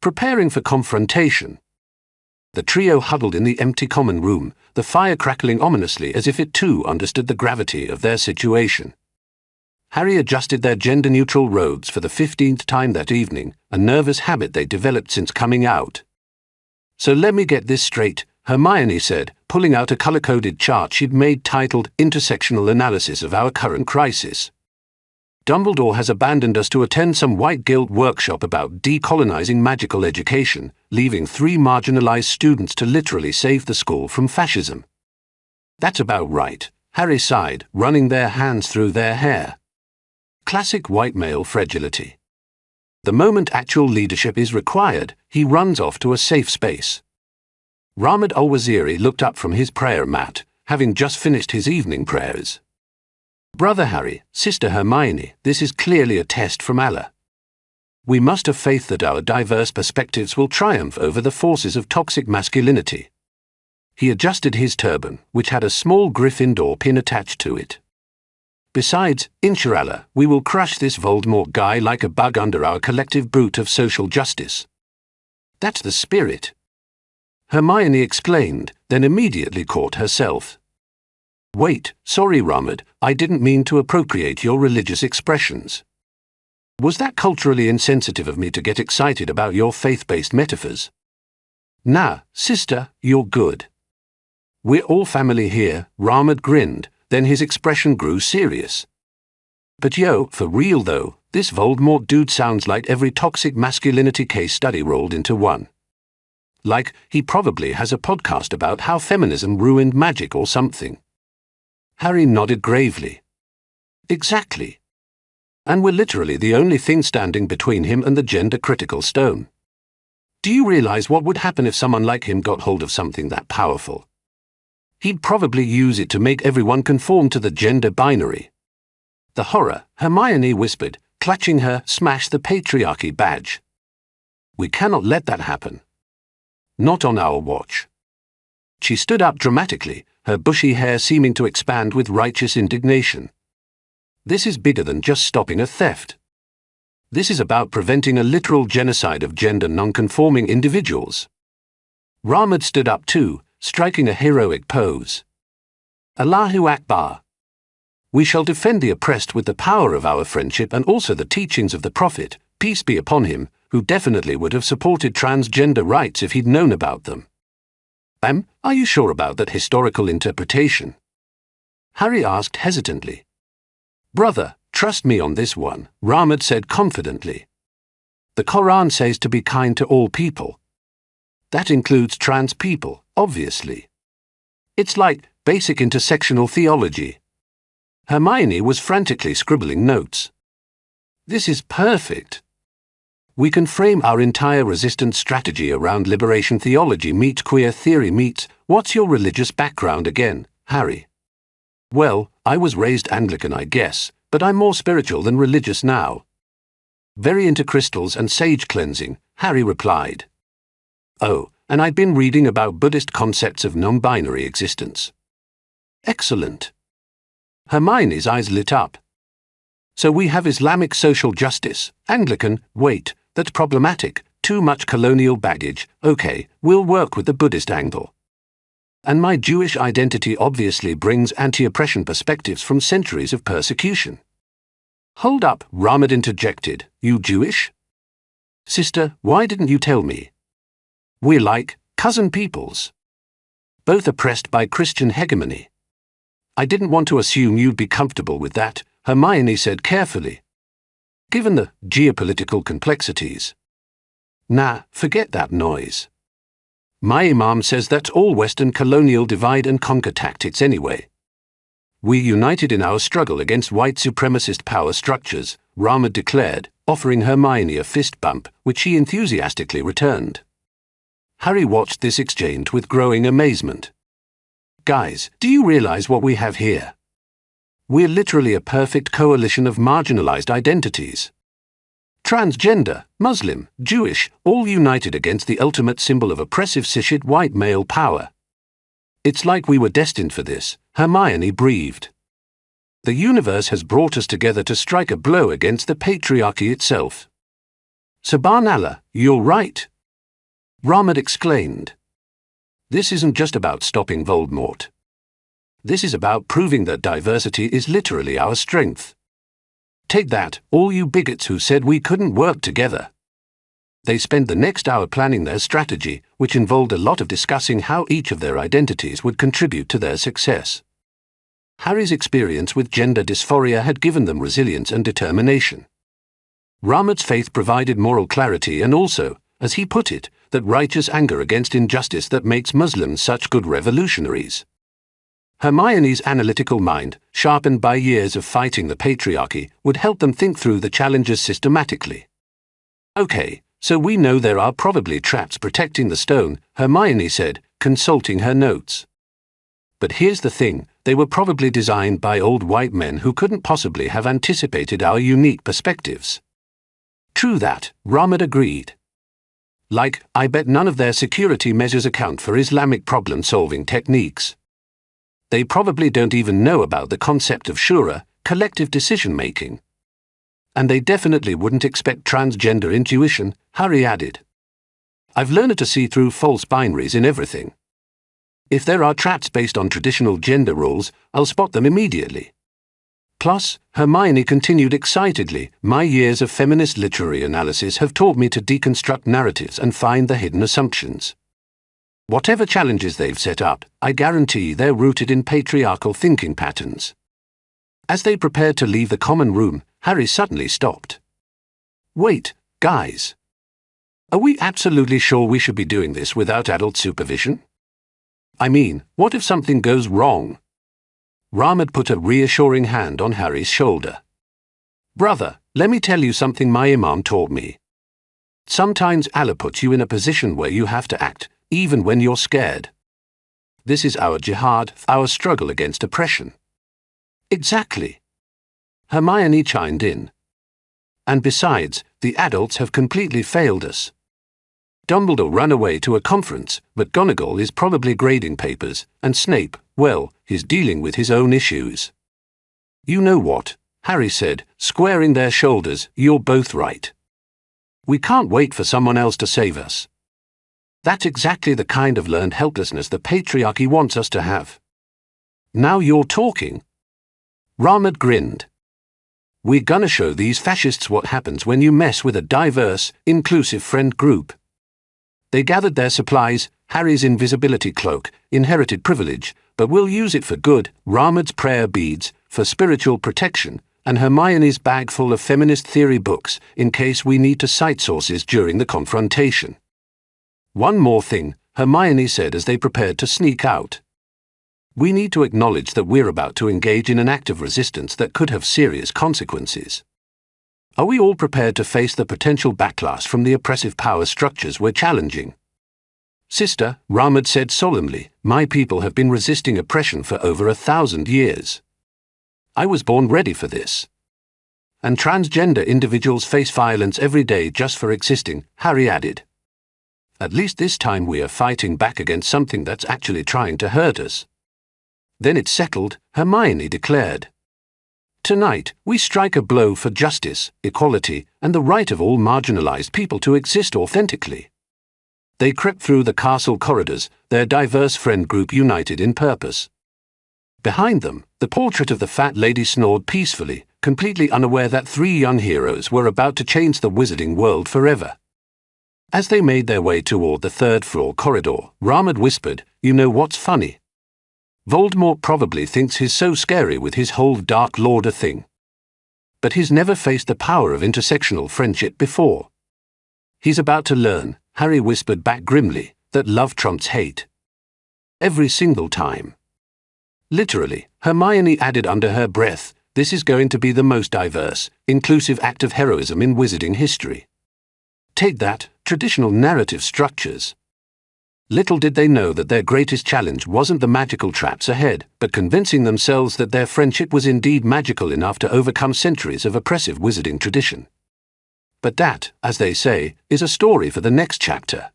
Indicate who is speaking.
Speaker 1: preparing for confrontation. The trio huddled in the empty common room, the fire crackling ominously as if it too understood the gravity of their situation. Harry adjusted their gender-neutral robes for the 15th time that evening, a nervous habit they developed since coming out. "So let me get this straight," Hermione said, pulling out a color-coded chart she'd made titled Intersectional Analysis of Our Current Crisis. "Dumbledore has abandoned us to attend some white guild workshop about decolonizing magical education, leaving 3 marginalized students to literally save the school from fascism." "That's about right," Harry sighed, running their hands through their hair. Classic white male fragility. The moment actual leadership is required, he runs off to a safe space. Rahmed al-Waziri looked up from his prayer mat, having just finished his evening prayers. "Brother Harry, Sister Hermione, this is clearly a test from Allah. We must have faith that our diverse perspectives will triumph over the forces of toxic masculinity." He adjusted his turban, which had a small Gryffindor pin attached to it. "Besides, inshallah, we will crush this Voldemort guy like a bug under our collective boot of social justice." "That's the spirit," Hermione explained, then immediately caught herself. "Wait, sorry Rahmed, I didn't mean to appropriate your religious expressions. Was that culturally insensitive of me to get excited about your faith-based metaphors?" "Nah, sister, you're good. We're all family here," Rahmed grinned, then his expression grew serious. "But yo, for real though, this Voldemort dude sounds like every toxic masculinity case study rolled into one. Like, he probably has a podcast about how feminism ruined magic or something." Harry nodded gravely. "Exactly. And we're literally the only thing standing between him and the gender-critical stone. Do you realize what would happen if someone like him got hold of something that powerful? He'd probably use it to make everyone conform to the gender binary." The horror, Hermione whispered, clutching her smash the patriarchy badge. "We cannot let that happen. Not on our watch." She stood up dramatically, her bushy hair seeming to expand with righteous indignation. "This is bigger than just stopping a theft. This is about preventing a literal genocide of gender non-conforming individuals." Rahmed stood up too, striking a heroic pose. "Allahu Akbar. We shall defend the oppressed with the power of our friendship and also the teachings of the Prophet, peace be upon him, who definitely would have supported transgender rights if he'd known about them." Are you sure about that historical interpretation?" Harry asked hesitantly. "Brother, trust me on this one," Rahmed said confidently. "The Quran says to be kind to all people. That includes trans people, obviously. It's like basic intersectional theology." Hermione was frantically scribbling notes. "This is perfect. We can frame our entire resistance strategy around liberation theology meets queer theory meets what's your religious background again, Harry?" "Well, I was raised Anglican, I guess, but I'm more spiritual than religious now." "Very into crystals and sage cleansing," Harry replied. "Oh, and I'd been reading about Buddhist concepts of non-binary existence." "Excellent." Hermione's eyes lit up. "So we have Islamic social justice, Anglican, wait, that's problematic, too much colonial baggage, okay, we'll work with the Buddhist angle. And my Jewish identity obviously brings anti-oppression perspectives from centuries of persecution." "Hold up," Rahmed interjected, "you Jewish?" "Sister, why didn't you tell me? We're like cousin peoples. Both oppressed by Christian hegemony." "I didn't want to assume you'd be comfortable with that," Hermione said carefully. "Given the geopolitical complexities." "Nah, forget that noise. My Imam says that's all Western colonial divide and conquer tactics anyway. We're united in our struggle against white supremacist power structures," Rahmed declared, offering Hermione a fist bump, which she enthusiastically returned. Harry watched this exchange with growing amazement. "Guys, do you realize what we have here? We're literally a perfect coalition of marginalized identities. Transgender, Muslim, Jewish, all united against the ultimate symbol of oppressive cishet white male power. It's like we were destined for this," Hermione breathed. "The universe has brought us together to strike a blow against the patriarchy itself." "Subhanallah, you're right," Ramad exclaimed. This isn't just about stopping Voldemort. This is about proving that diversity is literally our strength. Take that, all you bigots who said we couldn't work together. They spent the next hour planning their strategy, which involved a lot of discussing how each of their identities would contribute to their success. Harry's experience with gender dysphoria had given them resilience and determination. Ramad's faith provided moral clarity and also, as he put it, that righteous anger against injustice that makes Muslims such good revolutionaries. Hermione's analytical mind, sharpened by years of fighting the patriarchy, would help them think through the challenges systematically. Okay, so we know there are probably traps protecting the stone, Hermione said, consulting her notes. But here's the thing, they were probably designed by old white men who couldn't possibly have anticipated our unique perspectives. True that, Ramad agreed. Like, I bet none of their security measures account for Islamic problem-solving techniques. They probably don't even know about the concept of shura, collective decision-making. And they definitely wouldn't expect transgender intuition, Harry added. I've learned to see through false binaries in everything. If there are traps based on traditional gender roles, I'll spot them immediately. Plus, Hermione continued excitedly, my years of feminist literary analysis have taught me to deconstruct narratives and find the hidden assumptions. Whatever challenges they've set up, I guarantee they're rooted in patriarchal thinking patterns. As they prepared to leave the common room, Harry suddenly stopped. Wait, guys. Are we absolutely sure we should be doing this without adult supervision? I mean, what if something goes wrong? Ramad put a reassuring hand on Harry's shoulder. Brother, let me tell you something my imam taught me. Sometimes Allah puts you in a position where you have to act, even when you're scared. This is our jihad, our struggle against oppression. Exactly. Hermione chimed in. And besides, the adults have completely failed us. Dumbledore ran away to a conference, but McGonagall is probably grading papers, and Snape, well, he's dealing with his own issues. You know what, Harry said, squaring their shoulders, you're both right. We can't wait for someone else to save us. That's exactly the kind of learned helplessness the patriarchy wants us to have. Now you're talking. Ramad grinned. We're gonna show these fascists what happens when you mess with a diverse, inclusive friend group. They gathered their supplies, Harry's invisibility cloak, inherited privilege, but we'll use it for good, Ramad's prayer beads, for spiritual protection, and Hermione's bag full of feminist theory books, in case we need to cite sources during the confrontation. One more thing, Hermione said as they prepared to sneak out. We need to acknowledge that we're about to engage in an act of resistance that could have serious consequences. Are we all prepared to face the potential backlash from the oppressive power structures we're challenging? Sister, Ramad said solemnly, my people have been resisting oppression for over 1,000 years. I was born ready for this. And transgender individuals face violence every day just for existing, Harry added. At least this time we are fighting back against something that's actually trying to hurt us. Then it's settled, Hermione declared. Tonight, we strike a blow for justice, equality, and the right of all marginalized people to exist authentically. They crept through the castle corridors, their diverse friend group united in purpose. Behind them, the portrait of the fat lady snored peacefully, completely unaware that 3 young heroes were about to change the wizarding world forever. As they made their way toward the 3rd-floor corridor, Ramad whispered, you know what's funny? Voldemort probably thinks he's so scary with his whole Dark Lorder thing. But he's never faced the power of intersectional friendship before. He's about to learn, Harry whispered back grimly, that love trumps hate. Every single time. Literally, Hermione added under her breath, this is going to be the most diverse, inclusive act of heroism in wizarding history. Take that, traditional narrative structures. Little did they know that their greatest challenge wasn't the magical traps ahead, but convincing themselves that their friendship was indeed magical enough to overcome centuries of oppressive wizarding tradition. But that, as they say, is a story for the next chapter.